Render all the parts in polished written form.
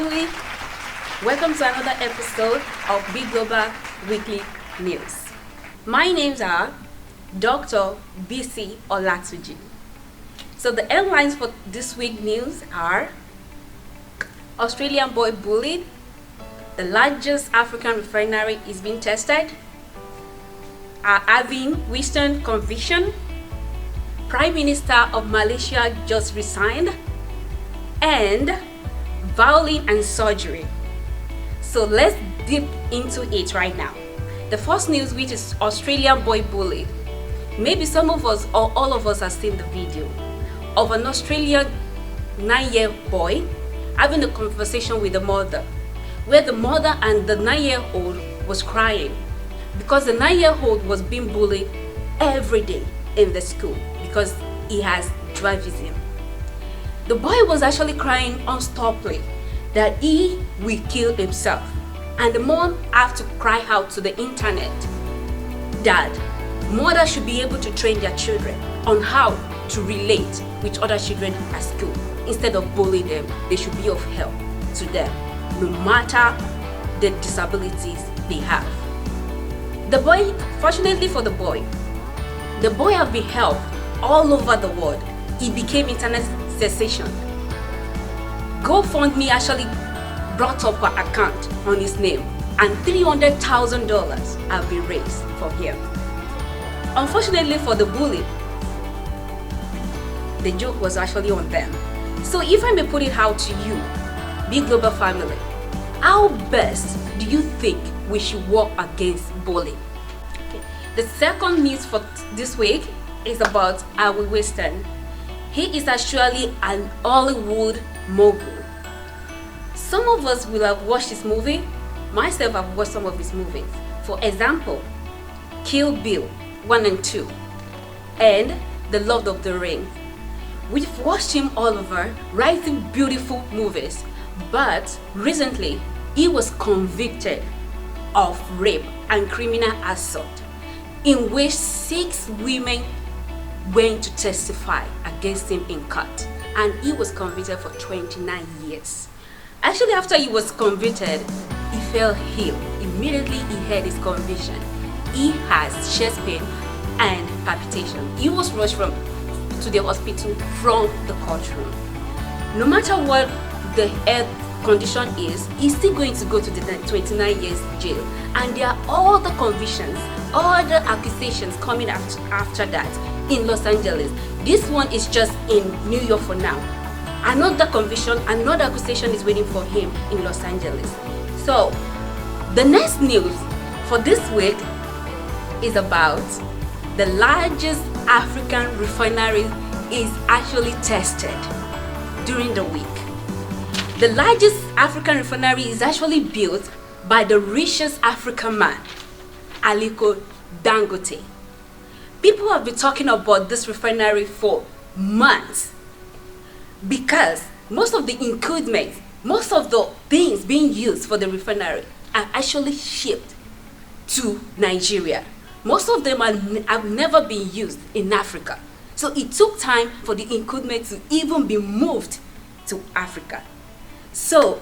family, welcome to another episode of Big Global Weekly News. My names are Dr. BC Olatuji. So the headlines for this week's news are: Australian boy bullied, the largest African refinery is being tested, Harvey Weinstein conviction, Prime Minister of Malaysia just resigned, and Violin and surgery. So let's dip into it right now. The first news, which is Australian boy bullied. Maybe some of us or all of us have seen the video of an Australian 9-year-old boy having a conversation with the mother, where the mother and the 9-year-old was crying because the 9-year-old was being bullied every day in the school because he has dwarfism. The boy was actually crying unstoppably that he will kill himself, and the mom had to cry out to the internet that mothers should be able to train their children on how to relate with other children at school. Instead of bullying them, they should be of help to them, no matter the disabilities they have. The boy, fortunately for the boy have been helped all over the world. He became internet sensation. GoFundMe actually brought up an account on his name, and $300,000 have been raised for him. Unfortunately for the bully, the joke was actually on them. So if I may put it out to you, Big Global family, how best do you think we should work against bullying? Okay. The second news for this week is about Harvey Weinstein. He is actually an Hollywood mogul. Some of us will have watched his movie. Myself, I've watched some of his movies. For example, Kill Bill 1 and 2 and The Lord of the Rings. We've watched him all over, writing beautiful movies. But recently, he was convicted of rape and criminal assault, in which 6 women went to testify against him in court, and he was convicted for 29 years. Actually, after he was convicted, he fell ill. Immediately he had his conviction. He has chest pain and palpitation. He was rushed to the hospital from the courtroom. No matter what the health condition is, he's still going to go to the 29 years jail, and there are all the convictions, all the accusations coming after that in Los Angeles. This one is just in New York for now. Another conviction, another accusation is waiting for him in Los Angeles. So the next news for this week is about the largest African refinery is actually tested during the week. The largest African refinery is actually built by the richest African man, Aliko Dangote. People have been talking about this refinery for months because most of the equipment, most of the things being used for the refinery are actually shipped to Nigeria. Most of them have never been used in Africa. So it took time for the equipment to even be moved to Africa. So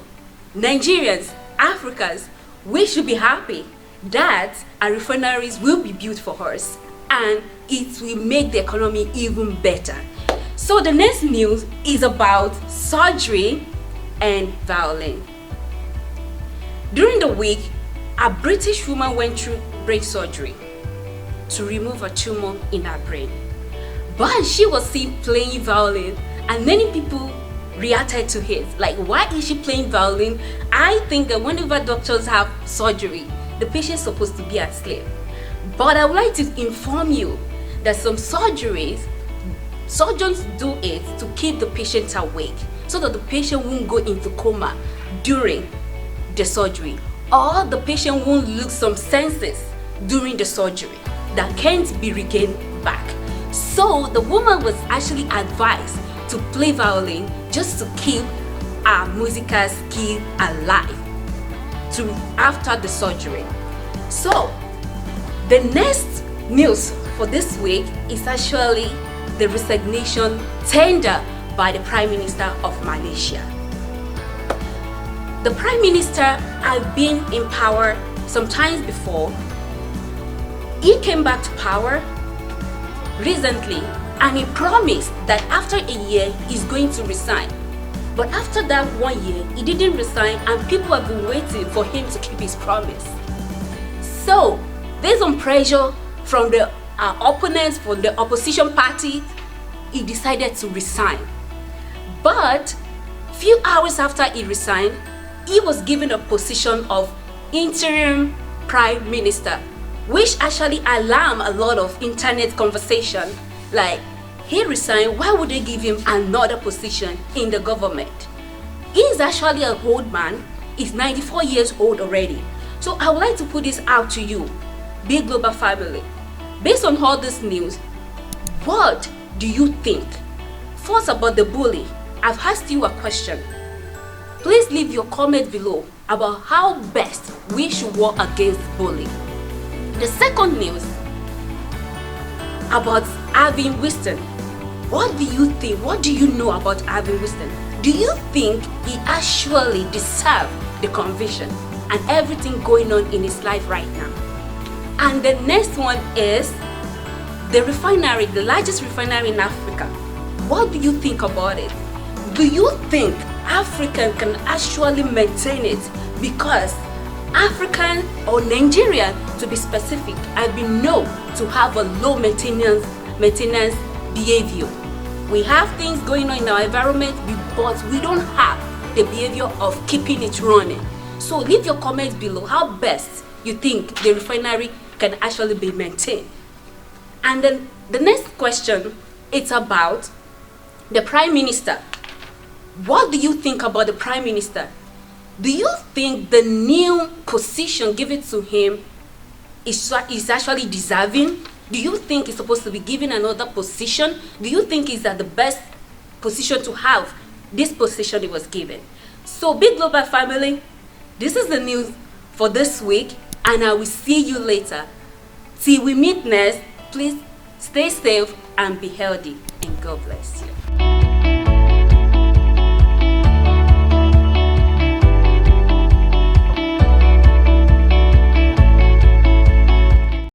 Nigerians, Africans, we should be happy that our refineries will be built for us, and it will make the economy even better. So the next news is about surgery and Violin. During the week, a British woman went through brain surgery to remove a tumor in her brain. But she was seen playing violin, and many people reacted to it. Like, why is she playing violin? I think that whenever doctors have surgery, the patient is supposed to be asleep. But I would like to inform you that some surgeries, surgeons do it to keep the patient awake so that the patient won't go into coma during the surgery, or the patient won't lose some senses during the surgery that can't be regained back. So the woman was actually advised to play violin just to keep her musical skill alive after the surgery. So the next news for this week is actually the resignation tender by the Prime Minister of Malaysia. The Prime Minister had been in power sometimes before. He came back to power recently and he promised that after a year he's going to resign. But after that 1 year, he didn't resign and people have been waiting for him to keep his promise. So, based on pressure from the opponents, from the opposition party, he decided to resign. But few hours after he resigned, he was given a position of interim prime minister, which actually alarmed a lot of internet conversation. Like, he resigned, why would they give him another position in the government? He is actually an old man. He's 94 years old already. So I would like to put this out to you, big global family. Based on all this news, what do you think? First, about the bully, I've asked you a question. Please leave your comment below about how best we should work against bullying. The second news about Harvey Weinstein. What do you think? What do you know about Harvey Weinstein? Do you think he actually deserved the conviction and everything going on in his life right now? And the next one is the refinery, the largest refinery in Africa. What do you think about it? Do you think African can actually maintain it? Because African or Nigerian, to be specific, have been known to have a low maintenance behavior. We have things going on in our environment, but we don't have the behavior of keeping it running. So leave your comments below how best you think the refinery can actually be maintained. And then the next question, it's about the Prime Minister. What do you think about the Prime Minister? Do you think the new position given to him is actually deserving? Do you think he's supposed to be given another position? Do you think he's at the best position to have this position he was given? So, big global family, this is the news for this week, and I will see you later. Till we meet next, please stay safe and be healthy, and God bless you.